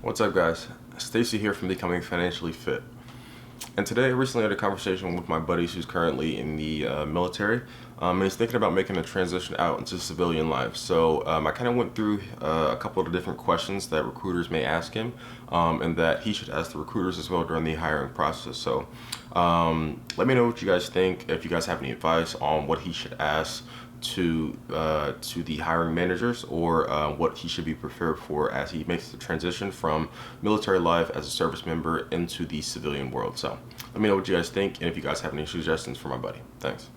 What's up, guys? Stacy here from Becoming Financially Fit. And today I recently had a conversation with my buddies who's currently in the military. And he's thinking about making a transition out into civilian life. So I kind of went through a couple of the different questions that recruiters may ask him, and that he should ask the recruiters as well during the hiring process. So let me know what you guys think, if you guys have any advice on what he should ask to the hiring managers, or what he should be prepared for as he makes the transition from military life as a service member into the civilian world. So let me know what you guys think, and if you guys have any suggestions for my buddy. Thanks.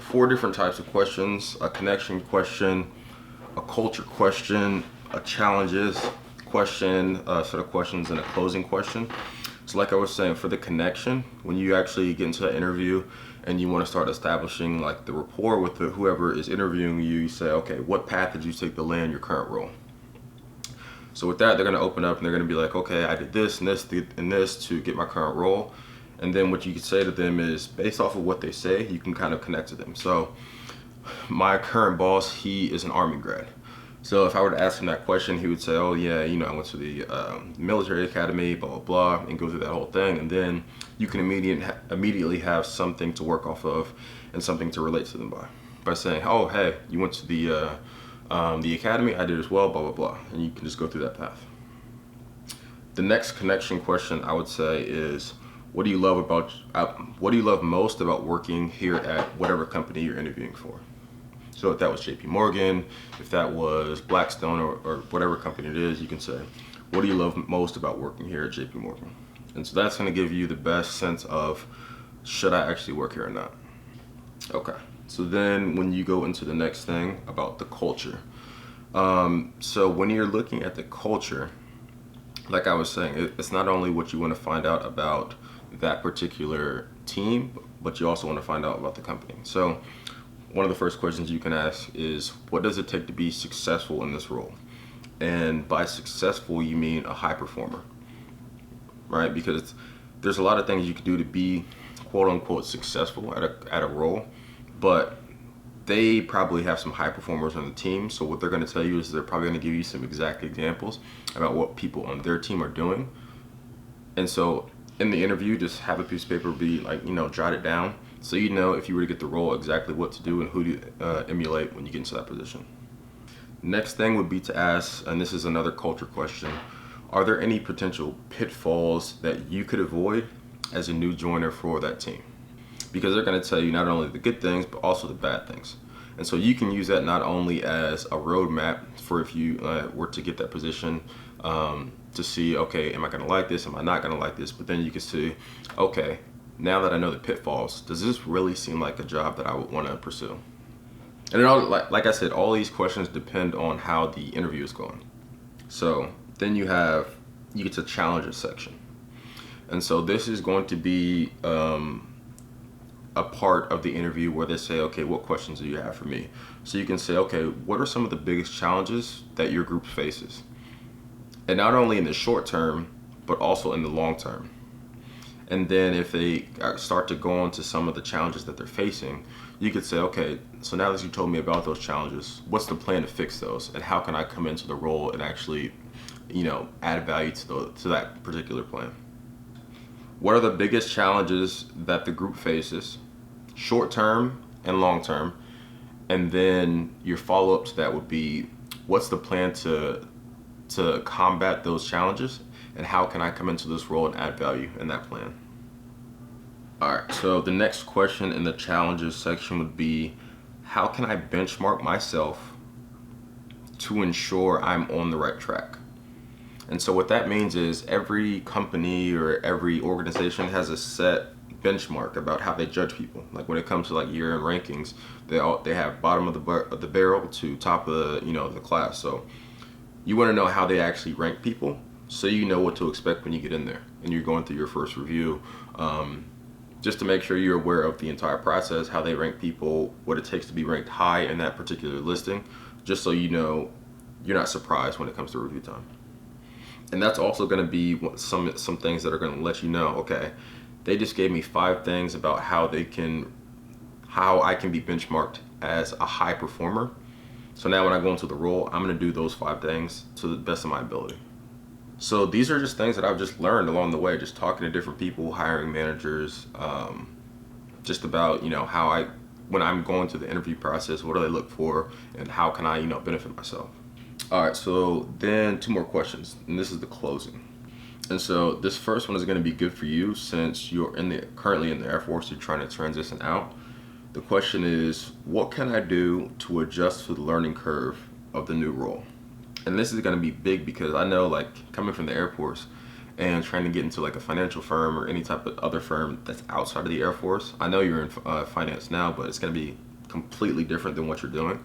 4 different types of questions: a connection question, a culture question, a challenges question, set of questions, and a closing question. So like I was saying, for the connection, when you actually get into that interview and you want to start establishing like the rapport with whoever is interviewing you, you say, okay, what path did you take to land your current role? So with that, they're going to open up and they're going to be like, okay, I did this and this and this to get my current role. And then what you could say to them is, based off of what they say, you can kind of connect to them. So my current boss, he is an Army grad. So if I were to ask him that question, he would say, oh yeah, I went to the military academy, blah, blah, blah, and go through that whole thing. And then you can immediately have something to work off of and something to relate to them by saying, oh, hey, you went to the academy, I did as well, blah, blah, blah. And you can just go through that path. The next connection question I would say is, what do you love most about working here at whatever company you're interviewing for? So if that was JP Morgan, if that was Blackstone, or whatever company it is, you can say, what do you love most about working here at JP Morgan? And so that's going to give you the best sense of, should I actually work here or not? Okay, so then when you go into the next thing about the culture. So when you're looking at the culture, like I was saying, it's not only what you want to find out about that particular team, but you also want to find out about the company. So one of the first questions you can ask is, what does it take to be successful in this role? And by successful, you mean a high performer, right? Because there's a lot of things you can do to be quote unquote successful at a role, but they probably have some high performers on the team. So what they're going to tell you is they're probably going to give you some exact examples about what people on their team are doing. And so in the interview, just have a piece of paper, be like, jot it down, so you know if you were to get the role exactly what to do and who to emulate when you get into that position. Next thing would be to ask, and this is another culture question, are there any potential pitfalls that you could avoid as a new joiner for that team? Because they're going to tell you not only the good things, but also the bad things. And so you can use that not only as a roadmap for if you were to get that position, to see, okay, am I going to like this? Am I not going to like this? But then you can see, okay, now that I know the pitfalls, does this really seem like a job that I would want to pursue? And it all, like I said, all these questions depend on how the interview is going. So then you get to challenges section. And so this is going to be a part of the interview where they say, okay, what questions do you have for me? So you can say, okay, what are some of the biggest challenges that your group faces? And not only in the short term, but also in the long term. And then if they start to go on to some of the challenges that they're facing, you could say, okay, so now that you told me about those challenges, what's the plan to fix those? And how can I come into the role and actually, add value to that particular plan? What are the biggest challenges that the group faces, short term and long term? And then your follow-up to that would be, what's the plan to combat those challenges? And how can I come into this role and add value in that plan? All right, so the next question in the challenges section would be, how can I benchmark myself to ensure I'm on the right track? And so what that means is every company or every organization has a set benchmark about how they judge people. Like when it comes to like year-end rankings, they have bottom of the barrel to top of the class. So you want to know how they actually rank people, so you know what to expect when you get in there and you're going through your first review, just to make sure you're aware of the entire process, how they rank people, what it takes to be ranked high in that particular listing, just so you know you're not surprised when it comes to review time. And that's also going to be some things that are going to let you know, okay, they just gave me 5 things about how I can be benchmarked as a high performer. So now when I go into the role, I'm going to do those 5 things to the best of my ability. So these are just things that I've just learned along the way, just talking to different people, hiring managers, just about, how when I'm going through the interview process, what do they look for and how can I, benefit myself? All right, so then two more questions, and this is the closing. And so this first one is going to be good for you since you're currently in the Air Force, you're trying to transition out. The question is, what can I do to adjust to the learning curve of the new role? And this is going to be big because I know, like, coming from the Air Force and trying to get into like a financial firm or any type of other firm that's outside of the Air Force. I know you're in finance now, but it's going to be completely different than what you're doing.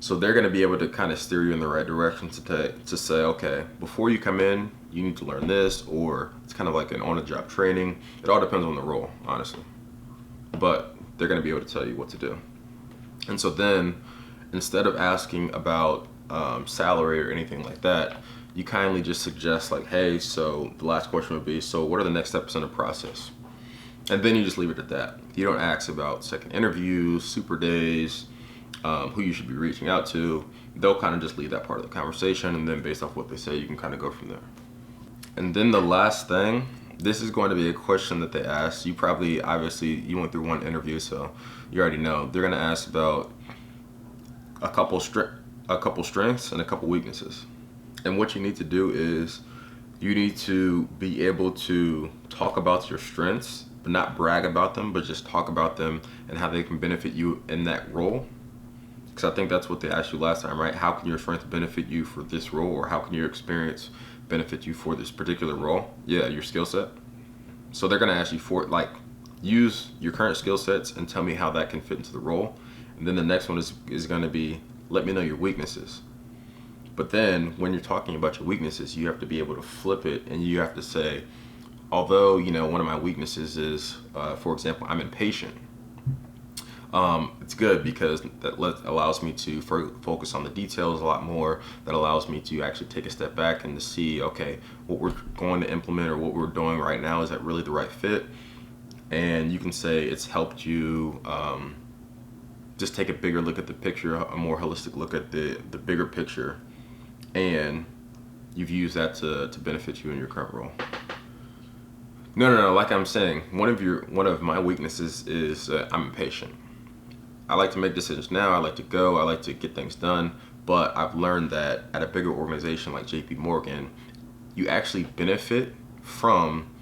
So they're going to be able to kind of steer you in the right direction to say, okay, before you come in, you need to learn this, or it's kind of like an on-the-job training. It all depends on the role, honestly. But they're going to be able to tell you what to do. And so then, instead of asking about salary or anything like that, you kindly just suggest like, hey, so the last question would be, so what are the next steps in the process? And then you just leave it at that. You don't ask about second interviews, super days, who you should be reaching out to. They'll kind of just leave that part of the conversation, and then based off what they say, you can kind of go from there. And then the last thing, this is going to be a question that they ask. You probably, obviously, you went through one interview, so you already know. They're going to ask about a couple strengths and a couple weaknesses. And what you need to do is you need to be able to talk about your strengths, but not brag about them, but just talk about them and how they can benefit you in that role. Because I think that's what they asked you last time, right? How can your strength benefit you for this role, or how can your experience benefit you for this particular role? Yeah, your skill set. So they're going to ask you for, like, use your current skill sets and tell me how that can fit into the role. And then the next one is going to be, let me know your weaknesses. But then when you're talking about your weaknesses, you have to be able to flip it, and you have to say, although, one of my weaknesses is, for example, I'm impatient. It's good because that allows me to focus on the details a lot more. That allows me to actually take a step back and to see, okay, what we're going to implement or what we're doing right now, is that really the right fit? And you can say it's helped you just take a bigger look at the picture, a more holistic look at the bigger picture, and you've used that to benefit you in your current role. No. Like I'm saying, one of my weaknesses is I'm impatient. I like to make decisions now. I like to go. I like to get things done. But I've learned that at a bigger organization like JP Morgan, you actually benefit from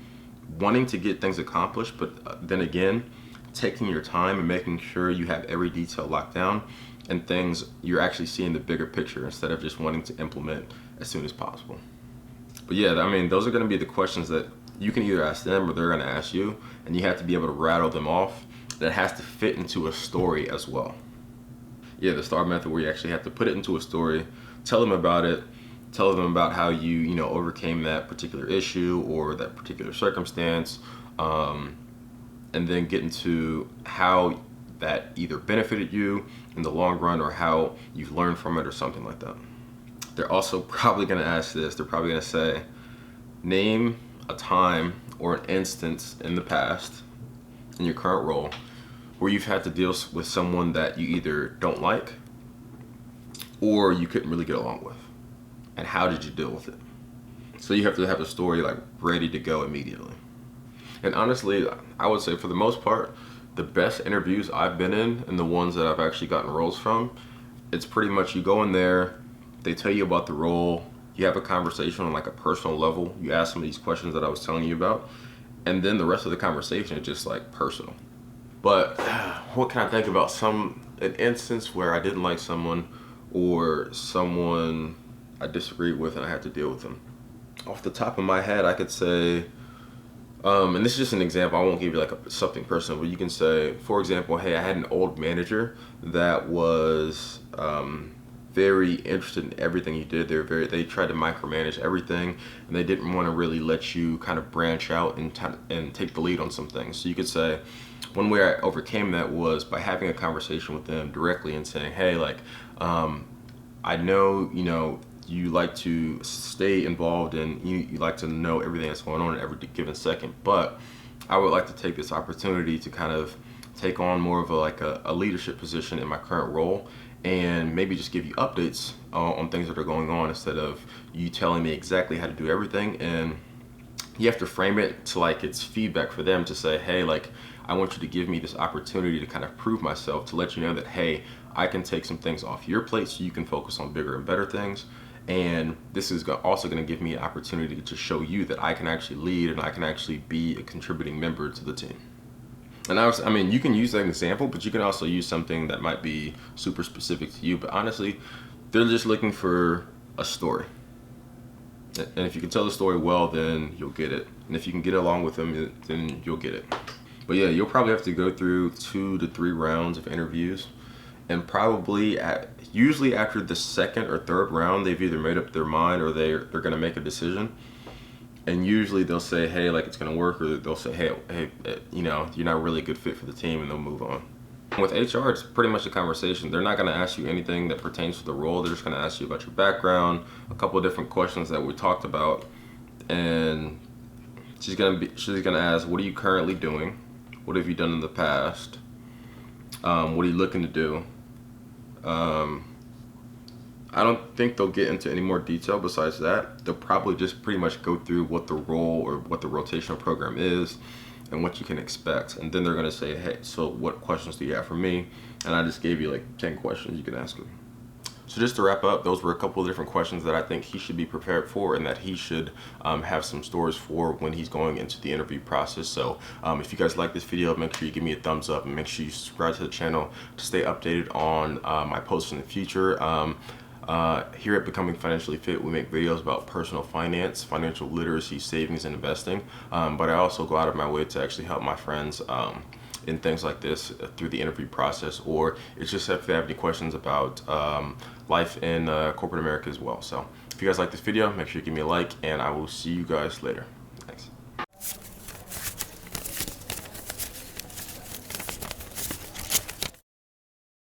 wanting to get things accomplished, but then again, taking your time and making sure you have every detail locked down, and things you're actually seeing the bigger picture instead of just wanting to implement as soon as possible. But yeah, I mean, those are going to be the questions that you can either ask them or they're going to ask you, and you have to be able to rattle them off. That has to fit into a story as well. Yeah, the STAR method, where you actually have to put it into a story, tell them about it, tell them about how you overcame that particular issue or that particular circumstance, and then get into how that either benefited you in the long run or how you've learned from it or something like that. They're also probably going to ask this. They're probably going to say, name a time or an instance in the past in your current role where you've had to deal with someone that you either don't like or you couldn't really get along with, and how did you deal with it? So you have to have a story like ready to go immediately. And honestly, I would say for the most part, the best interviews I've been in and the ones that I've actually gotten roles from, it's pretty much you go in there, they tell you about the role, you have a conversation on like a personal level, you ask them these questions that I was telling you about, and then the rest of the conversation is just like personal. But what can I think about an instance where I didn't like someone or someone I disagreed with and I had to deal with them? Off the top of my head, I could say, and this is just an example, I won't give you like something personal, but you can say, for example, hey, I had an old manager that was very interested in everything you did. They tried to micromanage everything, and they didn't want to really let you kind of branch out and take the lead on some things. So you could say, one way I overcame that was by having a conversation with them directly and saying, hey, like, I know, you like to stay involved and you like to know everything that's going on at every given second, but I would like to take this opportunity to kind of take on more of a leadership position in my current role, and maybe just give you updates on things that are going on instead of you telling me exactly how to do everything. And you have to frame it to like it's feedback for them to say, hey, like, I want you to give me this opportunity to kind of prove myself, to let you know that, hey, I can take some things off your plate so you can focus on bigger and better things. And this is also going to give me an opportunity to show you that I can actually lead and I can actually be a contributing member to the team. And I mean, you can use that example, but you can also use something that might be super specific to you. But honestly, they're just looking for a story. And if you can tell the story well, then you'll get it. And if you can get along with them, then you'll get it. But yeah, you'll probably have to go through 2 to 3 rounds of interviews. And probably usually after the second or third round, they've either made up their mind or they're going to make a decision. And usually they'll say, hey, like, it's going to work, or they'll say, hey, you know, you're not really a good fit for the team, and they'll move on. With HR, it's pretty much a conversation. They're not going to ask you anything that pertains to the role. They're just going to ask you about your background, a couple of different questions that we talked about. And she's going to ask, what are you currently doing? What have you done in the past? What are you looking to do? I don't think they'll get into any more detail besides that. They'll probably just pretty much go through what the role or what the rotational program is and what you can expect. And then they're going to say, hey, so what questions do you have for me? And I just gave you like 10 questions you can ask him. So just to wrap up, those were a couple of different questions that I think he should be prepared for and that he should have some stories for when he's going into the interview process. So if you guys like this video, make sure you give me a thumbs up and make sure you subscribe to the channel to stay updated on my posts in the future. Here at Becoming Financially Fit, we make videos about personal finance, financial literacy, savings, and investing. But I also go out of my way to actually help my friends in things like this through the interview process, or it's just if they have any questions about life in corporate America as well. So if you guys like this video, make sure you give me a like, and I will see you guys later. Thanks.